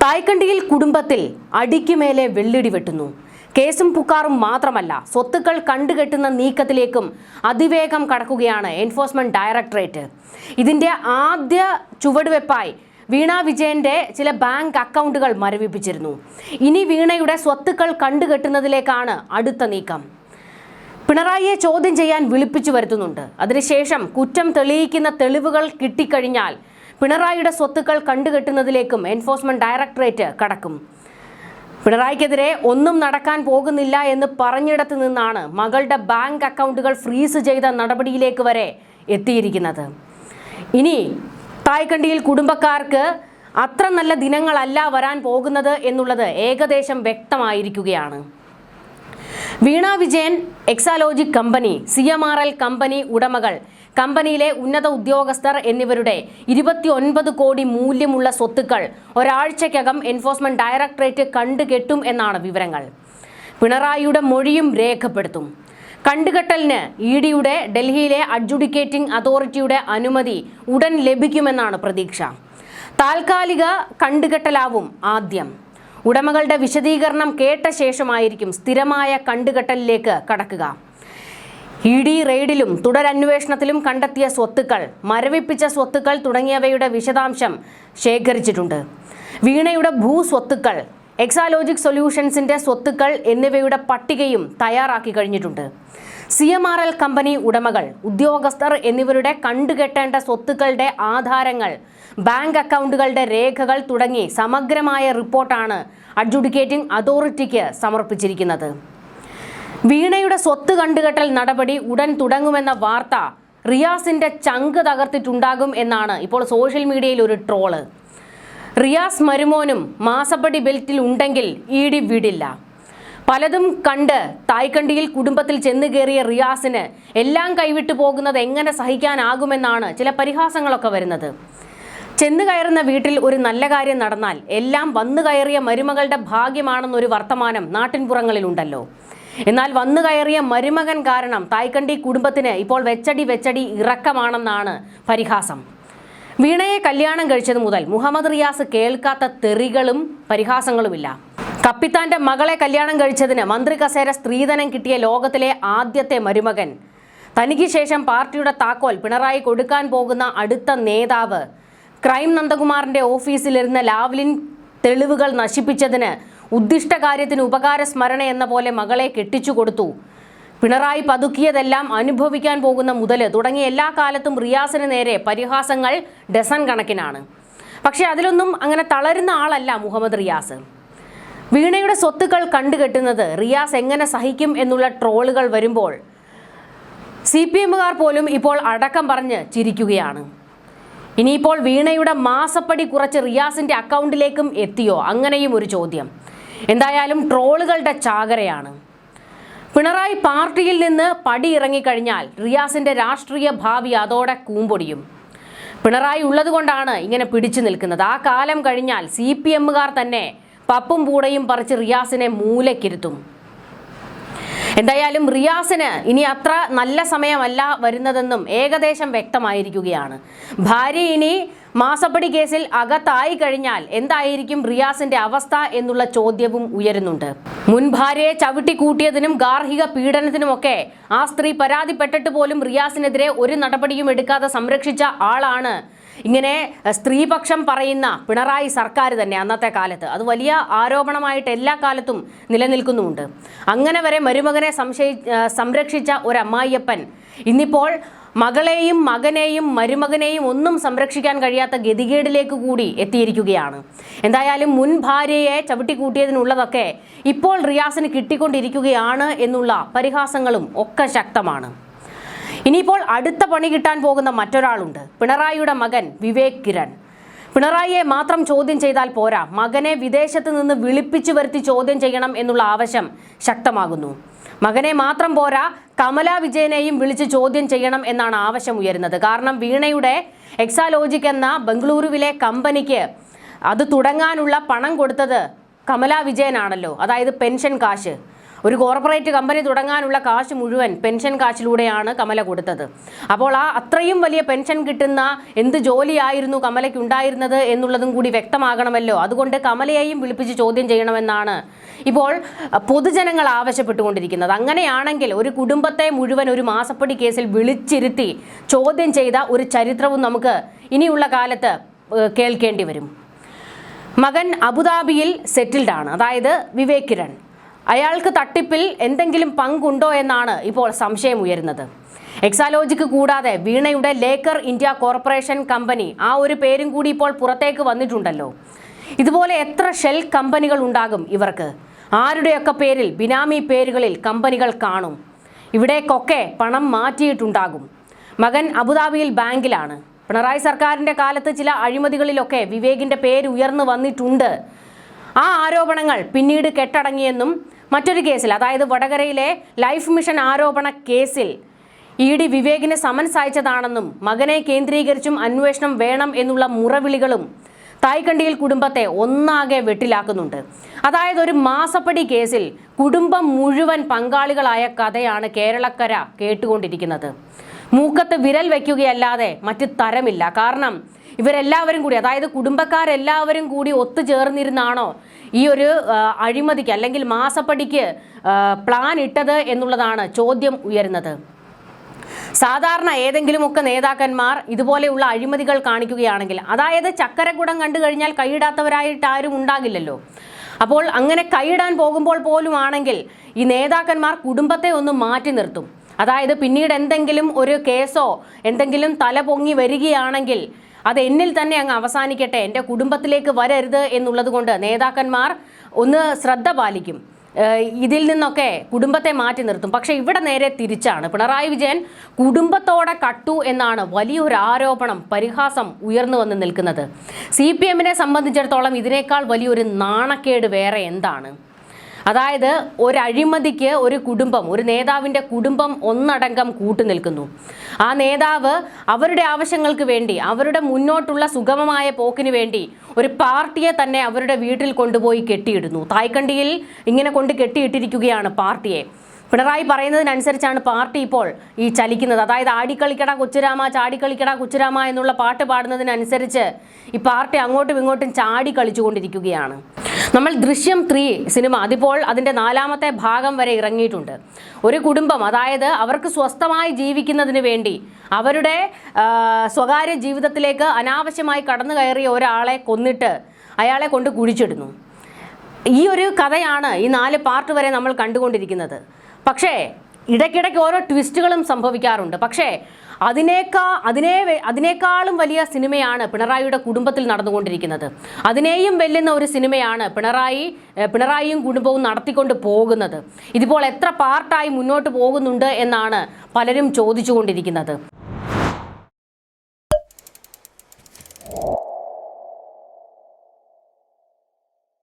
തായ്ക്കണ്ടിയിൽ കുടുംബത്തിൽ അടിക്കുമേലെ വെള്ളിടി വെട്ടുന്നു. കേസും പുക്കാറും മാത്രമല്ല, സ്വത്തുക്കൾ കണ്ടുകെട്ടുന്ന നീക്കത്തിലേക്കും അതിവേഗം കടക്കുകയാണ് എൻഫോഴ്സ്മെന്റ് ഡയറക്ടറേറ്റ്. ഇതിന്റെ ആദ്യ ചുവടുവെപ്പായി വീണ വിജയന്റെ ചില ബാങ്ക് അക്കൗണ്ടുകൾ മരവിപ്പിച്ചിരുന്നു. ഇനി വീണയുടെ സ്വത്തുക്കൾ കണ്ടുകെട്ടുന്നതിലേക്കാണ് അടുത്ത നീക്കം. പിണറായിയെ ചോദ്യം ചെയ്യാൻ വിളിപ്പിച്ചു വരുത്തുന്നുണ്ട്. അതിനുശേഷം കുറ്റം തെളിയിക്കുന്ന തെളിവുകൾ കിട്ടിക്കഴിഞ്ഞാൽ പിണറായിയുടെ സ്വത്തുക്കൾ കണ്ടുകെട്ടുന്നതിലേക്കും എൻഫോഴ്സ്മെന്റ് ഡയറക്ടറേറ്റ് കടക്കും. പിണറായിക്കെതിരെ ഒന്നും നടക്കാൻ പോകുന്നില്ല എന്ന് പറഞ്ഞിടത്ത് നിന്നാണ് മകളുടെ ബാങ്ക് അക്കൗണ്ടുകൾ ഫ്രീസ് ചെയ്ത നടപടിയിലേക്ക് വരെ എത്തിയിരിക്കുന്നത്. ഇനി തായ്ക്കണ്ടിയിൽ കുടുംബക്കാർക്ക് അത്ര നല്ല ദിനങ്ങളല്ല വരാൻ പോകുന്നത് എന്നുള്ളത് ഏകദേശം വ്യക്തമായിരിക്കുകയാണ്. Veena Vijayan, Exalogic company, CMRL company ഉടമകൾ, കമ്പനിയിലെ ഉന്നത ഉദ്യോഗസ്ഥർ എന്നിവരുടെ 29 കോടി മൂല്യമുള്ള സ്വത്തുക്കൾ ഒരാഴ്ചയ്ക്കകം എൻഫോഴ്സ്മെന്റ് ഡയറക്ടറേറ്റ് കണ്ടുകെട്ടും എന്നാണ് വിവരങ്ങൾ. പിണറായിയുടെ മൊഴിയും രേഖപ്പെടുത്തും. കണ്ടുകെട്ടലിന് EDയുടെ ഡൽഹിയിലെ അഡ്ജുഡിക്കേറ്റിംഗ് അതോറിറ്റിയുടെ അനുമതി ഉടൻ ലഭിക്കുമെന്നാണ് പ്രതീക്ഷ. താൽക്കാലിക കണ്ടുകെട്ടലാവും ആദ്യം. ഉടമകളുടെ വിശദീകരണം കേട്ട ശേഷമായിരിക്കും സ്ഥിരമായ കണ്ടുകെട്ടലിലേക്ക് കടക്കുക. ED റെയ്ഡിലും തുടരന്വേഷണത്തിലും കണ്ടെത്തിയ സ്വത്തുക്കൾ, മരവിപ്പിച്ച സ്വത്തുക്കൾ തുടങ്ങിയവയുടെ വിശദാംശം ശേഖരിച്ചിട്ടുണ്ട്. വീണയുടെ ഭൂസ്വത്തുക്കൾ, എക്സാലോജിക് സൊല്യൂഷൻസിന്റെ സ്വത്തുക്കൾ എന്നിവയുടെ പട്ടികയും തയ്യാറാക്കി കഴിഞ്ഞിട്ടുണ്ട്. CMRL കമ്പനി ഉടമകൾ, ഉദ്യോഗസ്ഥർ എന്നിവരുടെ കണ്ടുകെട്ടേണ്ട സ്വത്തുക്കളുടെ ആധാരങ്ങൾ, ബാങ്ക് അക്കൗണ്ടുകളുടെ രേഖകൾ തുടങ്ങി സമഗ്രമായ റിപ്പോർട്ടാണ് അഡ്ജുഡിക്കേറ്റിംഗ് അതോറിറ്റിക്ക് സമർപ്പിച്ചിരിക്കുന്നത്. വീണയുടെ സ്വത്ത് കണ്ടുകെട്ടൽ നടപടി ഉടൻ തുടങ്ങുമെന്ന വാർത്ത റിയാസിന്റെ ചങ്ക് തകർത്തിട്ടുണ്ടാകും എന്നാണ് ഇപ്പോൾ സോഷ്യൽ മീഡിയയിൽ ഒരു ട്രോള്. റിയാസ് മരുമോനും മാസപ്പടി ബെൽറ്റിൽ ഉണ്ടെങ്കിൽ ED വിടില്ല. പലതും കണ്ട് തായ്ക്കണ്ടിയിൽ കുടുംബത്തിൽ ചെന്ന് കയറിയ റിയാസിന് എല്ലാം കൈവിട്ടു പോകുന്നത് എങ്ങനെ സഹിക്കാനാകുമെന്നാണ് ചില പരിഹാസങ്ങളൊക്കെ വരുന്നത്. ചെന്ന് കയറുന്ന വീട്ടിൽ ഒരു നല്ല കാര്യം നടന്നാൽ എല്ലാം വന്നു കയറിയ മരുമകളുടെ ഭാഗ്യമാണെന്നൊരു വർത്തമാനം നാട്ടിൻപുറങ്ങളിലുണ്ടല്ലോ. എന്നാൽ വന്നു കയറിയ മരുമകൻ കാരണം തായ്ക്കണ്ടി കുടുംബത്തിന് ഇപ്പോൾ വെച്ചടി ഇറക്കമാണെന്നാണ് പരിഹാസം. വീണയെ കല്യാണം കഴിച്ചത് മുതൽ മുഹമ്മദ് റിയാസ് കേൾക്കാത്ത തെറികളും പരിഹാസങ്ങളുമില്ല. കപ്പിത്താന്റെ മകളെ കല്യാണം കഴിച്ചതിന് മന്ത്രി കസേര സ്ത്രീധനം കിട്ടിയ ലോകത്തിലെ ആദ്യത്തെ മരുമകൻ, തനിക്ക് ശേഷം പാർട്ടിയുടെ താക്കോൽ പിണറായി കൊടുക്കാൻ പോകുന്ന അടുത്ത നേതാവ്, ക്രൈം നന്ദകുമാറിന്റെ ഓഫീസിലിരുന്ന ലാവ്ലിൻ തെളിവുകൾ നശിപ്പിച്ചതിന് ഉദ്ദിഷ്ട കാര്യത്തിന് ഉപകാര സ്മരണ എന്ന പോലെ മകളെ കെട്ടിച്ചു കൊടുത്തു, പിണറായി പതുക്കിയതെല്ലാം അനുഭവിക്കാൻ പോകുന്ന മുതല് തുടങ്ങിയ എല്ലാ കാലത്തും റിയാസിന് നേരെ പരിഹാസങ്ങൾ ഡസൻ കണക്കിനാണ്. പക്ഷെ അതിലൊന്നും അങ്ങനെ തളരുന്ന ആളല്ല മുഹമ്മദ് റിയാസ്. വീണയുടെ സ്വത്തുക്കൾ കണ്ടുകെട്ടുന്നത് റിയാസ് എങ്ങനെ സഹിക്കും എന്നുള്ള ട്രോളുകൾ വരുമ്പോൾ CPMകാർ പോലും ഇപ്പോൾ അടക്കം പറഞ്ഞ് ചിരിക്കുകയാണ്. ഇനിയിപ്പോൾ വീണയുടെ മാസപ്പടി കുറച്ച് റിയാസിന്റെ അക്കൗണ്ടിലേക്കും എത്തിയോ? അങ്ങനെയും ഒരു ചോദ്യം. എന്തായാലും ട്രോളുകളുടെ ചാകരയാണ്. പിണറായി പാർട്ടിയിൽ നിന്ന് പടി ഇറങ്ങിക്കഴിഞ്ഞാൽ റിയാസിന്റെ രാഷ്ട്രീയ ഭാവി അതോടെ കൂമ്പൊടിയും. പിണറായി ഉള്ളതുകൊണ്ടാണ് ഇങ്ങനെ പിടിച്ചു നിൽക്കുന്നത്. ആ കാലം കഴിഞ്ഞാൽ CPMകാർ തന്നെ പപ്പും പൂടയും പറിച്ച് റിയാസിനെ മൂലക്കിരുത്തും. എന്തായാലും റിയാസിന് ഇനി അത്ര നല്ല സമയമല്ല വരുന്നതെന്നും ഏകദേശം വ്യക്തമായിരിക്കുകയാണ്. ഭാര്യ ഇനി മാസപ്പടി കേസിൽ അകത്തായി കഴിഞ്ഞാൽ എന്തായിരിക്കും റിയാസിന്റെ അവസ്ഥ എന്നുള്ള ചോദ്യവും ഉയരുന്നുണ്ട്. മുൻ ഭാര്യയെ ചവിട്ടിക്കൂട്ടിയതിനും ഗാർഹിക പീഡനത്തിനുമൊക്കെ ആ സ്ത്രീ പരാതിപ്പെട്ടിട്ട് പോലും റിയാസിനെതിരെ ഒരു നടപടിയും എടുക്കാതെ സംരക്ഷിച്ച ആളാണ് ഇങ്ങനെ സ്ത്രീപക്ഷം പറയുന്ന പിണറായി സർക്കാർ തന്നെ അന്നത്തെ കാലത്ത്. അത് വലിയ ആരോപണമായിട്ട് എല്ലാ കാലത്തും നിലനിൽക്കുന്നുമുണ്ട്. അങ്ങനെ വരെ മരുമകനെ സംരക്ഷിച്ച ഒരമ്മായിയപ്പൻ ഇന്നിപ്പോൾ മകളെയും മകനെയും മരുമകനെയും ഒന്നും സംരക്ഷിക്കാൻ കഴിയാത്ത ഗതികേടിലേക്ക് കൂടി എത്തിയിരിക്കുകയാണ്. എന്തായാലും മുൻ ഭാര്യയെ ചവിട്ടിക്കൂട്ടിയതിനുള്ളതൊക്കെ ഇപ്പോൾ റിയാസിന് കിട്ടിക്കൊണ്ടിരിക്കുകയാണ് എന്നുള്ള പരിഹാസങ്ങളും ഒക്കെ ശക്തമാണ്. ഇനിയിപ്പോൾ അടുത്ത പണി കിട്ടാൻ പോകുന്ന മറ്റൊരാളുണ്ട്, പിണറായിയുടെ മകൻ വിവേക് കിരൺ. പിണറായിയെ മാത്രം ചോദ്യം ചെയ്താൽ പോരാ, മകനെ വിദേശത്ത് നിന്ന് വിളിപ്പിച്ചു വരുത്തി ചോദ്യം ചെയ്യണം എന്നുള്ള ആവശ്യം ശക്തമാകുന്നു. മകനെ മാത്രം പോരാ, കമല വിജയനെയും വിളിച്ച് ചോദ്യം ചെയ്യണം എന്നാണ് ആവശ്യം ഉയരുന്നത്. കാരണം വീണയുടെ എക്സാലോജിക് എന്ന ബംഗളൂരുവിലെ കമ്പനിക്ക് അത് തുടങ്ങാനുള്ള പണം കൊടുത്തത് കമല വിജയനാണല്ലോ, അതായത് പെൻഷൻ കാശ്. ഒരു കോർപ്പറേറ്റ് കമ്പനി തുടങ്ങാനുള്ള കാശ് മുഴുവൻ പെൻഷൻ കാശിലൂടെയാണ് കമല കൊടുത്തത്. അപ്പോൾ ആ അത്രയും വലിയ പെൻഷൻ കിട്ടുന്ന എന്ത് ജോലിയായിരുന്നു കമലയ്ക്ക് ഉണ്ടായിരുന്നത് എന്നുള്ളതും കൂടി വ്യക്തമാകണമല്ലോ. അതുകൊണ്ട് കമലയെയും വിളിപ്പിച്ച് ചോദ്യം ചെയ്യണമെന്നാണ് ഇപ്പോൾ പൊതുജനങ്ങൾ ആവശ്യപ്പെട്ടുകൊണ്ടിരിക്കുന്നത്. അങ്ങനെയാണെങ്കിൽ ഒരു കുടുംബത്തെ മുഴുവൻ ഒരു മാസപ്പടി കേസിൽ വിളിച്ചിരുത്തി ചോദ്യം ചെയ്ത ഒരു ചരിത്രവും നമുക്ക് ഇനിയുള്ള കാലത്ത് കേൾക്കേണ്ടി വരും. മകൻ അബുദാബിയിൽ സെറ്റിൽഡ് ആണ്, അതായത് വിവേക് കിരൺ. അയാൾക്ക് തട്ടിപ്പിൽ എന്തെങ്കിലും പങ്കുണ്ടോ എന്നാണ് ഇപ്പോൾ സംശയം ഉയരുന്നത്. എക്സാലോജിക്ക് കൂടാതെ വീണയുടെ ലേക്കർ ഇന്ത്യ കോർപ്പറേഷൻ കമ്പനി, ആ ഒരു പേരും കൂടി ഇപ്പോൾ പുറത്തേക്ക് വന്നിട്ടുണ്ടല്ലോ. ഇതുപോലെ എത്ര ഷെൽ കമ്പനികൾ ഉണ്ടാകും ഇവർക്ക്? ആരുടെയൊക്കെ പേരിൽ, ബിനാമി പേരുകളിൽ കമ്പനികൾ കാണും. ഇവിടേക്കൊക്കെ പണം മാറ്റിയിട്ടുണ്ടാകും. മകൻ അബുദാബിയിൽ ബാങ്കിലാണ്. പിണറായി സർക്കാരിൻ്റെ കാലത്ത് ചില അഴിമതികളിലൊക്കെ വിവേകിൻ്റെ പേര് ഉയർന്നു വന്നിട്ടുണ്ട്. ആ ആരോപണങ്ങൾ പിന്നീട് കെട്ടടങ്ങിയെന്നും മറ്റൊരു കേസിൽ, അതായത് വടകരയിലെ ലൈഫ് മിഷൻ ആരോപണ കേസിൽ ED വിവേകിന് സമൻസ് അയച്ചതാണെന്നും മകനെ കേന്ദ്രീകരിച്ചും അന്വേഷണം വേണം എന്നുള്ള മുറവിളികളും തായ്ക്കണ്ടിയിൽ കുടുംബത്തെ ഒന്നാകെ വെട്ടിലാക്കുന്നുണ്ട്. അതായത് ഒരു മാസപ്പടി കേസിൽ കുടുംബം മുഴുവൻ പങ്കാളികളായ കഥയാണ് കേരളക്കര കേട്ടുകൊണ്ടിരിക്കുന്നത്. മൂക്കത്ത് വിരൽ വയ്ക്കുകയല്ലാതെ മറ്റ് തരമില്ല. കാരണം ഇവരെല്ലാവരും കൂടി, അതായത് കുടുംബക്കാരെല്ലാവരും കൂടി ഒത്തുചേർന്നിരുന്നാണോ ഈ ഒരു അഴിമതിക്ക് അല്ലെങ്കിൽ മാസപ്പടിക്ക് പ്ലാൻ ഇട്ടത് എന്നുള്ളതാണ് ചോദ്യം ഉയരുന്നത്. സാധാരണ ഏതെങ്കിലുമൊക്കെ നേതാക്കന്മാർ ഇതുപോലെയുള്ള അഴിമതികൾ കാണിക്കുകയാണെങ്കിൽ, അതായത് ചക്കരക്കുടം കണ്ടു കഴിഞ്ഞാൽ കൈയിടാത്തവരായിട്ട് ആരും ഉണ്ടാകില്ലല്ലോ. അപ്പോൾ അങ്ങനെ കൈയിടാൻ പോകുമ്പോൾ പോലും ആണെങ്കിൽ ഈ നേതാക്കന്മാർ കുടുംബത്തെ ഒന്ന് മാറ്റി നിർത്തും. അതായത് പിന്നീട് എന്തെങ്കിലും ഒരു കേസോ എന്തെങ്കിലും തല പൊങ്ങി വരികയാണെങ്കിൽ അത് എന്നിൽ തന്നെ അങ്ങ് അവസാനിക്കട്ടെ, എൻ്റെ കുടുംബത്തിലേക്ക് വരരുത് എന്നുള്ളത് കൊണ്ട് നേതാക്കന്മാർ ഒന്ന് ശ്രദ്ധ പാലിക്കും, ഇതിൽ നിന്നൊക്കെ കുടുംബത്തെ മാറ്റി നിർത്തും. പക്ഷേ ഇവിടെ നേരെ തിരിച്ചാണ്. പിണറായി വിജയൻ കുടുംബത്തോടെ കട്ടു എന്നാണ് വലിയൊരു ആരോപണം, പരിഹാസം ഉയർന്നു വന്ന് നിൽക്കുന്നത്. CPM-നെ സംബന്ധിച്ചിടത്തോളം ഇതിനേക്കാൾ വലിയൊരു നാണക്കേട് വേറെ എന്താണ്? അതായത് ഒരു അഴിമതിക്ക് ഒരു കുടുംബം, ഒരു നേതാവിൻ്റെ കുടുംബം ഒന്നടങ്കം കൂട്ടുനിൽക്കുന്നു. ആ നേതാവ് അവരുടെ ആവശ്യങ്ങൾക്ക് വേണ്ടി, അവരുടെ മുന്നോട്ടുള്ള സുഗമമായ പോക്കിന് വേണ്ടി ഒരു പാർട്ടിയെ തന്നെ അവരുടെ വീട്ടിൽ കൊണ്ടുപോയി കെട്ടിയിടുന്നു. തായ്ക്കണ്ടിയിൽ ഇങ്ങനെ കൊണ്ട് കെട്ടിയിട്ടിരിക്കുകയാണ് പാർട്ടിയെ. പിണറായി പറയുന്നതിനനുസരിച്ചാണ് പാർട്ടി ഇപ്പോൾ ഈ ചലിക്കുന്നത്. അതായത് ആടിക്കളിക്കട കൊച്ചുരാമ, ചാടിക്കളിക്കട കൊച്ചുരാമ എന്നുള്ള പാട്ട് പാടുന്നതിനനുസരിച്ച് ഈ പാർട്ടി അങ്ങോട്ടും ഇങ്ങോട്ടും ചാടി കളിച്ചുകൊണ്ടിരിക്കുകയാണ്. നമ്മൾ ദൃശ്യം 3 സിനിമ അതിപ്പോൾ അതിൻ്റെ 4ാമത്തെ ഭാഗം വരെ ഇറങ്ങിയിട്ടുണ്ട്. ഒരു കുടുംബം, അതായത് അവർക്ക് സ്വസ്ഥമായി ജീവിക്കുന്നതിന് വേണ്ടി അവരുടെ സ്വകാര്യ ജീവിതത്തിലേക്ക് അനാവശ്യമായി കടന്നു കയറിയ ഒരാളെ കൊന്നിട്ട് അയാളെ കൊണ്ട് കുഴിച്ചിടുന്നു. ഈ ഒരു കഥയാണ് ഈ 4 പാർട്ട് വരെ നമ്മൾ കണ്ടുകൊണ്ടിരിക്കുന്നത്. പക്ഷേ ഇടയ്ക്കിടയ്ക്ക് ഓരോ ട്വിസ്റ്റുകളും സംഭവിക്കാറുണ്ട്. പക്ഷേ അതിനേക്കാളും വലിയ സിനിമയാണ് പിണറായിയുടെ കുടുംബത്തിൽ നടന്നുകൊണ്ടിരിക്കുന്നത്. അതിനെയും വെല്ലുന്ന ഒരു സിനിമയാണ് പിണറായിയും കുടുംബവും നടത്തിക്കൊണ്ട് പോകുന്നത്. ഇതിപ്പോൾ എത്ര പാർട്ടായി മുന്നോട്ട് പോകുന്നുണ്ട് എന്നാണ് പലരും ചോദിച്ചുകൊണ്ടിരിക്കുന്നത്.